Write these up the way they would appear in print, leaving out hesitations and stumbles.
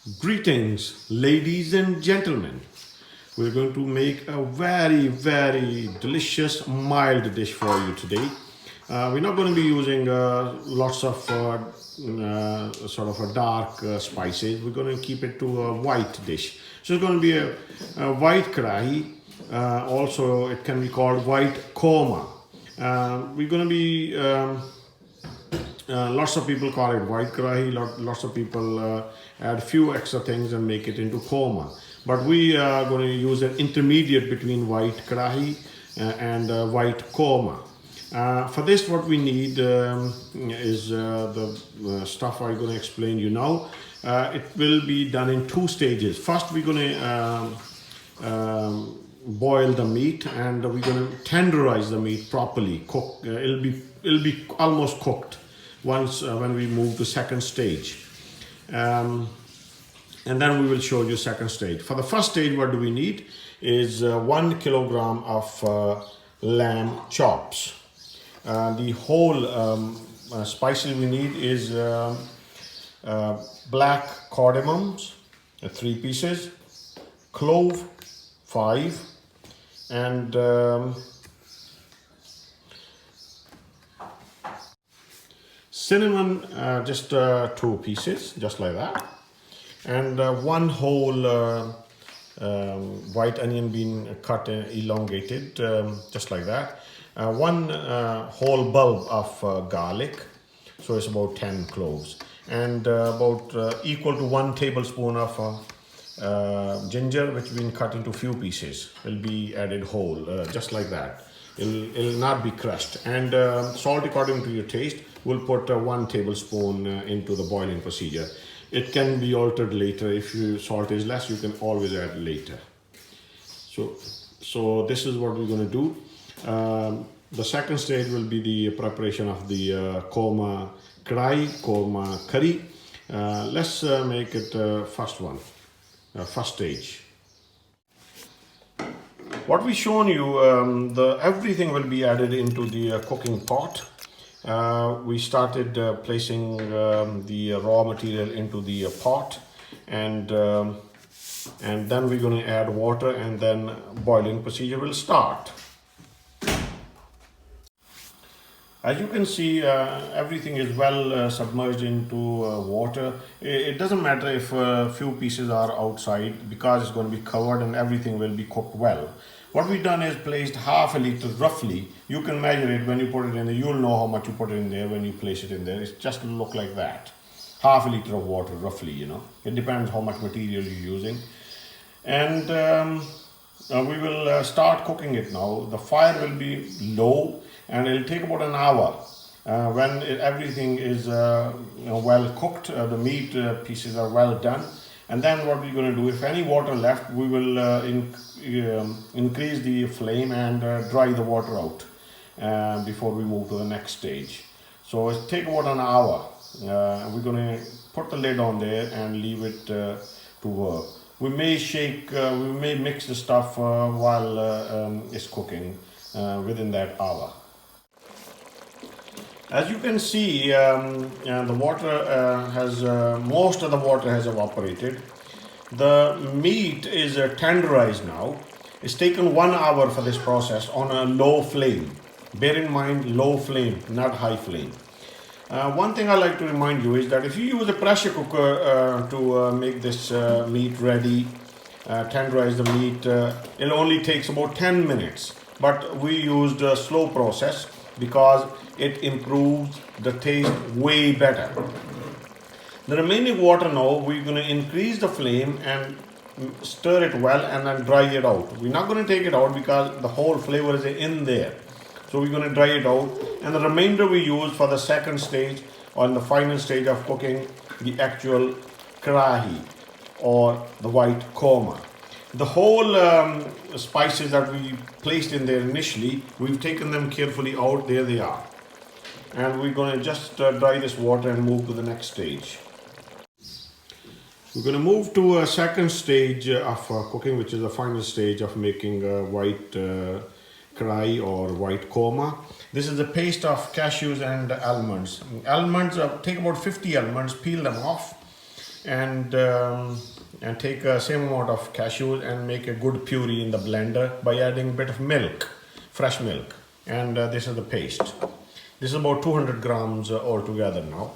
Greetings, ladies and gentlemen. We're going to make a very delicious mild dish for you today. We're not going to be using lots of sort of a dark spices. We're going to keep it to a white dish. So it's going to be a white karahi. Also, it can be called white korma. We're going to be lots of people call it white karahi. Lots of people add few extra things and make it into korma. But we are going to use an intermediate between white karahi and white korma. For this, what we need is the stuff I'm going to explain you now. It will be done in two stages. First, we're going to boil the meat, and we're going to tenderize the meat properly. Cook. It'll be almost cooked once when we move to second stage. And then we will show you second stage. For the first stage, what do we need is 1 kilogram of lamb chops. The whole spices we need is black cardamoms, 3 pieces, clove, 5, and cinnamon, just 2 pieces, just like that. And 1 whole white onion being cut and elongated, just like that. 1 whole bulb of garlic, so it's about 10 cloves, and about equal to 1 tablespoon of ginger, which been cut into few pieces, will be added whole, just like that. It'll not be crushed. And salt according to your taste. We'll put 1 tablespoon into the boiling procedure. It can be altered later. If your salt is less, you can always add later. So this is what we're going to do. The second stage will be the preparation of the korma karahi, korma curry. Let's make it first first stage. What we shown you, everything will be added into the cooking pot. We started placing the raw material into the pot, and then we're going to add water, and then boiling procedure will start. As you can see, everything is well submerged into water. It doesn't matter if a few pieces are outside, because it's going to be covered and everything will be cooked well. What we've done is placed half a liter roughly. You can measure it when you put it in there. You'll know how much you put it in there when you place it in there. It's just look like that. Half a liter of water roughly, you know. It depends how much material you're using. And we will start cooking it now. The fire will be low, and it'll take about an hour. When everything is well cooked, the meat pieces are well done. And then what we're going to do, if any water left, we will increase the flame and dry the water out before we move to the next stage. So it'll take about an hour. We're going to put the lid on there and leave it to work. We may we may mix the stuff while it's cooking within that hour. As you can see, the water most of the water has evaporated. The meat is tenderized now. It's taken 1 hour for this process on a low flame. Bear in mind, low flame, not high flame. One thing I like to remind you is that if you use a pressure cooker to make this meat ready, tenderize the meat, it only takes about 10 minutes. But we used a slow process because it improves the taste way better. The remaining water now, we're going to increase the flame and stir it well and then dry it out. We're not going to take it out because the whole flavor is in there. So we're going to dry it out, and the remainder we use for the second stage or in the final stage of cooking the actual karahi or the white korma. The whole spices that we placed in there initially, we've taken them carefully out. There they are. And we're going to just dry this water and move to the next stage. We're going to move to a second stage of cooking, which is the final stage of making white karahi or white korma. This is a paste of cashews and almonds. Almonds, take about 50 almonds, peel them off, and take the same amount of cashews and make a good puree in the blender by adding a bit of milk, fresh milk. And this is the paste. This is about 200 grams altogether now.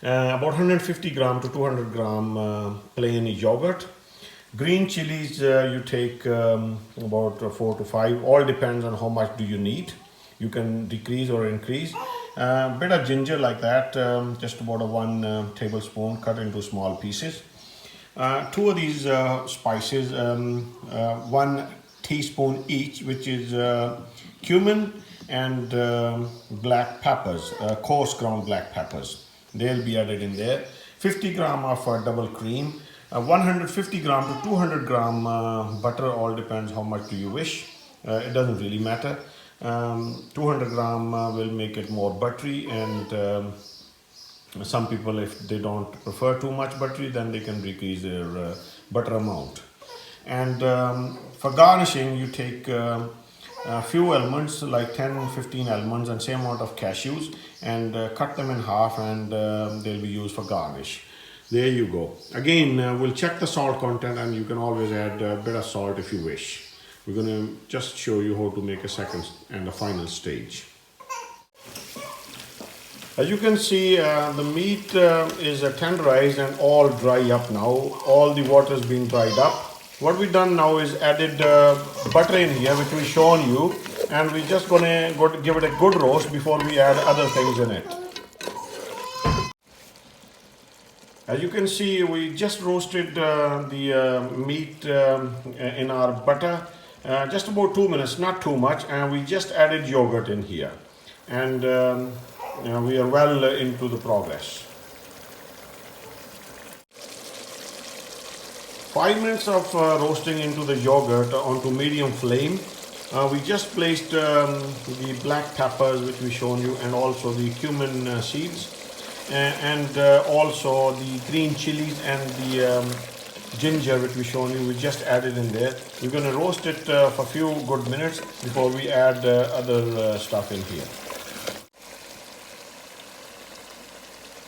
About 150 gram to 200 gram plain yogurt. Green chilies you take about 4 to 5, all depends on how much do you need. You can decrease or increase. Bit of ginger like that, just about a 1 tablespoon cut into small pieces. 2 of these spices, 1 teaspoon each, which is cumin and black peppers, coarse ground black peppers. They'll be added in there. 50 gram of double cream. 150 gram to 200 gram butter, all depends how much do you wish. It doesn't really matter. 200 gram will make it more buttery, and some people, if they don't prefer too much buttery, then they can decrease their butter amount. And for garnishing, you take a few almonds, like 10-15 almonds, and same amount of cashews, and cut them in half, and they'll be used for garnish. There you go. Again, we'll check the salt content, and you can always add a bit of salt if you wish. We're going to just show you how to make a second and a final stage. As you can see, the meat is tenderized and all dry up now. All the water is being dried up. What we've done now is added butter in here, which we've shown you, and we're just going to give it a good roast before we add other things in it. As you can see, we just roasted the meat in our butter, just about 2 minutes, not too much, and we just added yogurt in here, and we are well into the progress. 5 minutes of roasting into the yogurt onto medium flame. We just placed the black peppers, which we shown you, and also the cumin seeds, and also the green chilies and the ginger, which we shown you. We just added in there. We're going to roast it for a few good minutes before we add other stuff in here.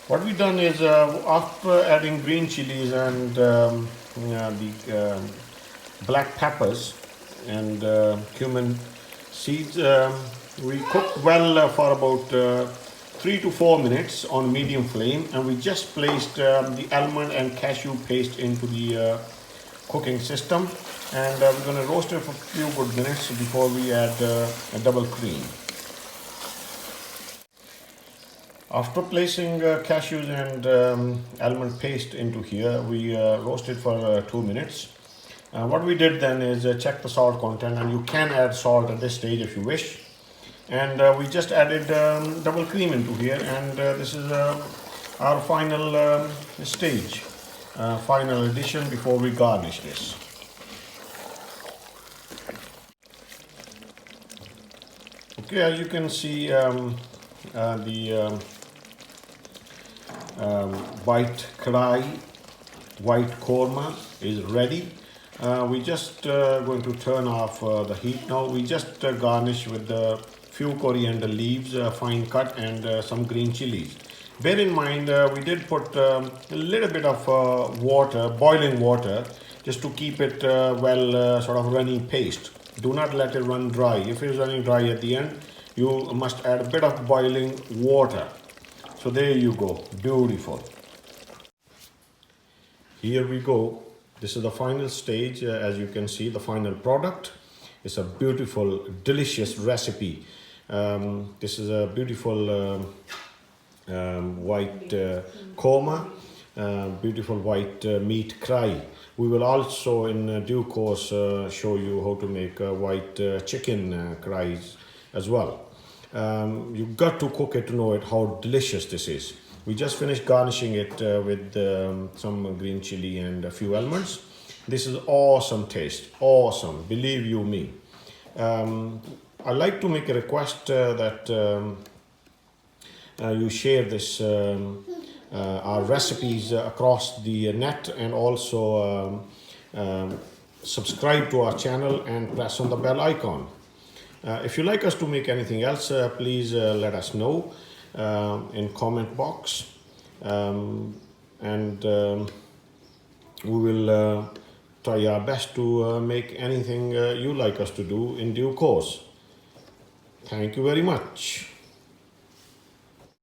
What we've done is, after adding green chilies and the black peppers and cumin seeds, we cooked well for about 3 to 4 minutes on medium flame, and we just placed the almond and cashew paste into the cooking system, and we're going to roast it for a few good minutes before we add a double cream. After placing cashews and almond paste into here, we roasted for 2 minutes. What we did then is check the salt content, and you can add salt at this stage if you wish. And we just added double cream into here, and this is our final stage, final addition before we garnish this. Okay, as you can see, the white korma is ready. We just going to turn off the heat now. We just garnish with the few coriander leaves, fine cut, and some green chilies. Bear in mind, we did put a little bit of water, boiling water, just to keep it sort of running paste. Do not let it run dry. If it is running dry at the end, you must add a bit of boiling water. So there you go, beautiful. Here we go. This is the final stage. As you can see, the final product. It's a beautiful, delicious recipe. This is a beautiful white korma, beautiful white meat krai. We will also in due course show you how to make white chicken krais as well. You've got to cook it to know it how delicious this is. We just finished garnishing it with some green chili and a few almonds. This is awesome taste, awesome, believe you me. I'd like to make a request that you share this our recipes across the net, and also subscribe to our channel and press on the bell icon. If you like us to make anything else, please let us know in comment box. and we will try our best to make anything you like us to do in due course. Thank you very much.